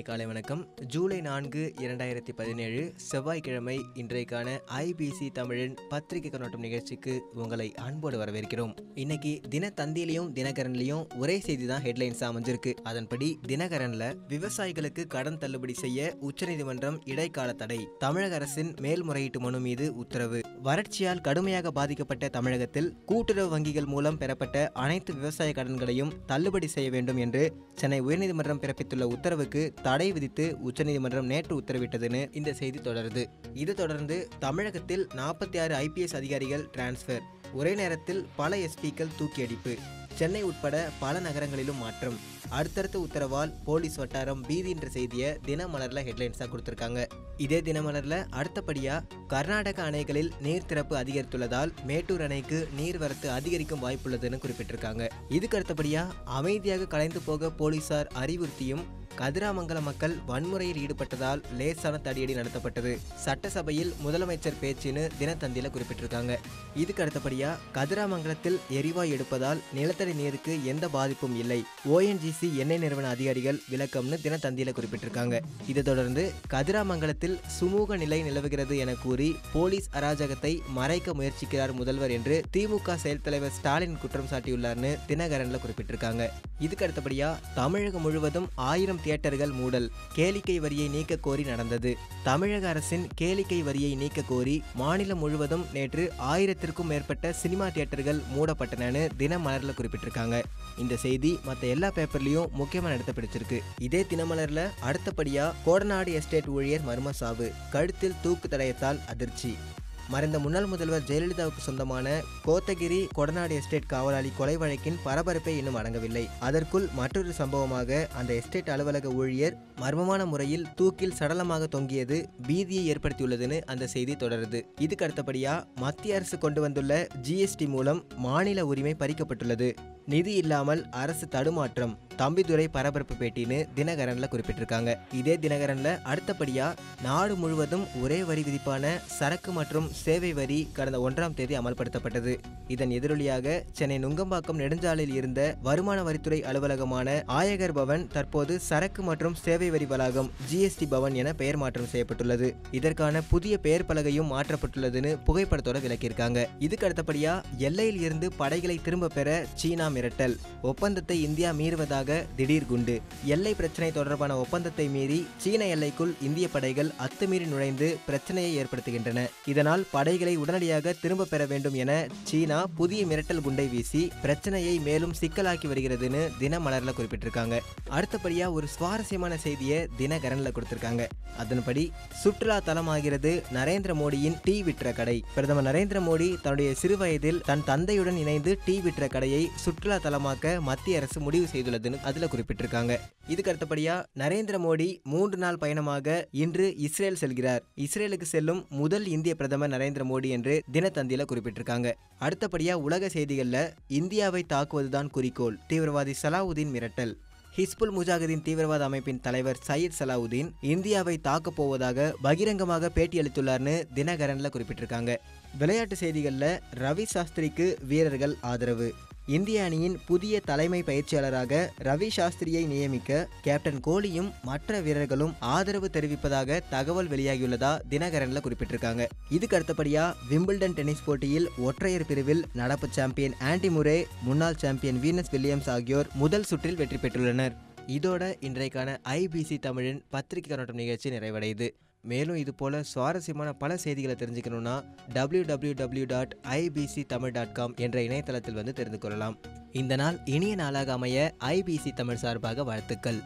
காலை வணக்கம். ஜூலை 4, 2017 செவ்வாய்க்கிழமை இன்றைக்கான ஐபிசி தமிழின் பத்திரிகை கண்ணோட்டம் நிகழ்ச்சிக்கு உங்களை அன்போடு வரவேற்கிறோம். இன்னைக்கு தினத்தந்தியிலையும் தினகரன்லையும் ஒரே செய்தி தான் ஹெட்லைன்ஸ் அமைஞ்சிருக்கு. அதன்படி தினகரன்ல விவசாயிகளுக்கு கடன் தள்ளுபடி செய்ய உச்சநீதிமன்றம் இடைக்கால தடை, தமிழக அரசின் மேல்முறையீட்டு மனு மீது உத்தரவு. வறட்சியால் கடுமையாக பாதிக்கப்பட்ட தமிழகத்தில் கூட்டுறவு வங்கிகள் மூலம் பெறப்பட்ட அனைத்து விவசாய கடன்களையும் தள்ளுபடி செய்ய வேண்டும் என்று சென்னை உயர்நீதிமன்றம் பிறப்பித்துள்ள உத்தரவுக்கு தடை விதித்து உச்சநீதிமன்றம் நேற்று உத்தரவிட்டதுன்னு இந்த செய்தி தொடருது. இது தொடர்ந்து தமிழகத்தில் 46 ஐபிஎஸ் அதிகாரிகள் டிரான்ஸ்பர், ஒரே நேரத்தில் பல எஸ்பிக்கள் தூக்கியடிப்பு, சென்னை உட்பட பல நகரங்களிலும் மாற்றம், அடுத்தடுத்த உத்தரவால் போலீஸ் வட்டாரம் பீதி என்ற செய்தியை தினமலர்ல ஹெட்லைன்ஸா கொடுத்திருக்காங்க. இதே தினமலர்ல அடுத்தபடியா கர்நாடக அணைகளில் நீர் திறப்பு அதிகரித்துள்ளதால் மேட்டூர் அணைக்கு நீர்வரத்து அதிகரிக்கும் வாய்ப்புள்ளதுன்னு குறிப்பிட்டிருக்காங்க. இதுக்கு அடுத்தபடியா அமைதியாக கலைந்து போக போலீசார் அறிவுறுத்தியும் கதிராமங்கலம் மக்கள் வன்முறையில் ஈடுபட்டதால் லேசான தடியடி நடத்தப்பட்டது. சட்டசபையில் முதலமைச்சர் பேச்சுன்னு தினத்தந்தியில குறிப்பிட்டிருக்காங்க. இதுக்கு அடுத்தபடியா கதிராமங்கலத்தில் எரிவாயு எடுப்பதால் நிலத்தடி நீருக்கு எந்த பாதிப்பும் இல்லை, ஓஎன்ஜிசி எண்ணெய் நிறுவன அதிகாரிகள் விளக்கம்னு தினத்தந்தியில குறிப்பிட்டிருக்காங்க. இதை தொடர்ந்து கதிராமங்கலத்தில் சுமூக நிலை நிலவுகிறது என கூறி போலீஸ் அராஜகத்தை மறைக்க முயற்சிக்கிறார் முதல்வர் என்று திமுக செயல் தலைவர் ஸ்டாலின் குற்றம் சாட்டியுள்ளார்னு தினகரன்ல குறிப்பிட்டிருக்காங்க. இதுக்கு அடுத்தபடியா தமிழகம் முழுவதும் 1000 தியேட்டர்கள் மூடல், கேளிக்கை வரியை நீக்க கோரி நடந்தது. தமிழக அரசின் கேளிக்கை வரியை நீக்க கோரி மாநிலம் முழுவதும் நேற்று 1000த்திற்கும் மேற்பட்ட சினிமா தியேட்டர்கள் மூடப்பட்டனன்னு தினமலர்ல குறிப்பிட்டிருக்காங்க. இந்த செய்தி மற்ற எல்லா பேப்பர்லயும் முக்கியமான இடத்தை பிடிச்சிருக்கு. இதே தினமலர்ல அடுத்தபடியா கோடநாடு எஸ்டேட் ஊழியர் மர்ம சாவு, கழுத்தில் தூக்கு தடயத்தால் அதிர்ச்சி. மறைந்த முன்னாள் முதல்வர் ஜெயலலிதாவுக்கு சொந்தமான கோத்தகிரி கொடநாடு எஸ்டேட் காவலாளி கொலை வழக்கின் பரபரப்பை இன்னும் அடங்கவில்லை. அதற்குள் மற்றொரு சம்பவமாக அந்த எஸ்டேட் அலுவலக ஊழியர் மர்மமான முறையில் தூக்கில் சடலமாக தொங்கியது பீதியை ஏற்படுத்தியுள்ளதுன்னு அந்த செய்தி தொடருது. இதுக்கு அடுத்தபடியா மத்திய அரசு கொண்டு வந்துள்ள ஜிஎஸ்டி மூலம் மாநில உரிமை பறிக்கப்பட்டுள்ளது, நிதி இல்லாமல் அரசு தடுமாற்றம், தம்பிதுரை பரபரப்பு பேட்டின்னு தினகரன்ல குறிப்பிட்டிருக்காங்க. இதே தினகரன்ல அடுத்தபடியா நாடு முழுவதும் ஒரே வரி விதிப்பான சரக்கு மற்றும் சேவை வரி கடந்த 1ஆம் தேதி அமல்படுத்தப்பட்டது. இதன் எதிரொலியாக சென்னை நுங்கம்பாக்கம் நெடுஞ்சாலையில் இருந்த வருமான வரித்துறை அலுவலகமான ஆயகர் பவன் தற்போது சரக்கு மற்றும் சேவை வரி வளாகம் ஜிஎஸ்டி பவன் என பெயர் மாற்றம் செய்யப்பட்டுள்ளது. இதற்கான புதிய பெயர் பலகையும் மாற்றப்பட்டுள்ளதுன்னு புகைப்படத்தோட விளக்கியிருக்காங்க. இதுக்கு அடுத்தபடியா எல்லையில் இருந்து படைகளை திரும்ப பெற சீனா மிரட்டல், ஒப்பந்தத்தை இந்தியா மீறுவதாக திடீர் குண்டு. எல்லை பிரச்சனை தொடர்பான ஒப்பந்தத்தை மீறி சீன எல்லைக்குள் இந்திய படைகள் அத்துமீறி நுழைந்து பிரச்சனையை ஏற்படுத்துகின்றன. இதனால் படைகளை உடனடியாக திரும்ப பெற வேண்டும் என சீனா புதிய மிரட்டல் குண்டை வீசி பிரச்சனையை மேலும் சிக்கலாக்கி வருகிறதுன்னு தினமலர்ல குறிப்பிட்டிருக்காங்க. அடுத்தபடியா ஒரு சுவாரஸ்யமான செய்தியை தினகரன்ல கொடுத்திருக்காங்க. அதன்படி சுற்றுலா தலமாகிறது நரேந்திர மோடியின் டீ விற்ற கடை. பிரதமர் நரேந்திர மோடி தன்னுடைய சிறு வயதில் தன் தந்தையுடன் இணைந்து டீ விற்ற கடையை சுற்றுலா தலமாக்க மத்திய அரசு முடிவு செய்துள்ளதுன்னு அதுல குறிப்பிட்டிருக்காங்க. இதுக்கு அடுத்தபடியா நரேந்திர மோடி 3 நாள் பயணமாக இன்று இஸ்ரேல் செல்கிறார். இஸ்ரேலுக்கு செல்லும் முதல் இந்திய பிரதமர் நரேந்திர மோடி என்று தினத்தந்தியில குறிப்பிட்டிருக்காங்க. அடுத்தபடியா உலக செய்திகள்ல இந்தியாவை தாக்குவதுதான் குறிக்கோள், தீவிரவாதி சலாவுதீன் மிரட்டல். ஹிஸ்புல் முஜாஹிதீன் தீவிரவாத அமைப்பின் தலைவர் சையத் சலாவுதீன் இந்தியாவை தாக்கப் போவதாக பகிரங்கமாக பேட்டியளித்துள்ளார்னு தினகரன்ல குறிப்பிட்டிருக்காங்க. விளையாட்டு செய்திகள்ல ரவி சாஸ்திரிக்கு வீரர்கள் ஆதரவு. இந்திய அணியின் புதிய தலைமை பயிற்சியாளராக ரவி சாஸ்திரியை நியமிக்க கேப்டன் கோலியும் மற்ற வீரர்களும் ஆதரவு தெரிவிப்பதாக தகவல் வெளியாகியுள்ளதா தினகரன்ல குறிப்பிட்டிருக்காங்க. இதுக்கு அடுத்தபடியா விம்பிள்டன் டென்னிஸ் போட்டியில் ஒற்றையர் பிரிவில் நடப்பு சாம்பியன் ஆண்டி முரே, முன்னாள் சாம்பியன் வீனஸ் வில்லியம்ஸ் ஆகியோர் முதல் சுற்றில் வெற்றி பெற்றுள்ளனர். இதோட இன்றைக்கான ஐபிசி தமிழின் பத்திரிகை கண்ணோட்டம் நிகழ்ச்சி நிறைவடையுது. மேலும் இது போல சுவாரஸ்யமான பல செய்திகளை தெரிஞ்சுக்கணும்னா www.ibctamil.com என்ற இணையதளத்தில் தெரிந்து கொள்ளலாம். இந்த நாள் இனிய நாளாக அமைய ஐபிசி தமிழ் சார்பாக வாழ்த்துக்கள்.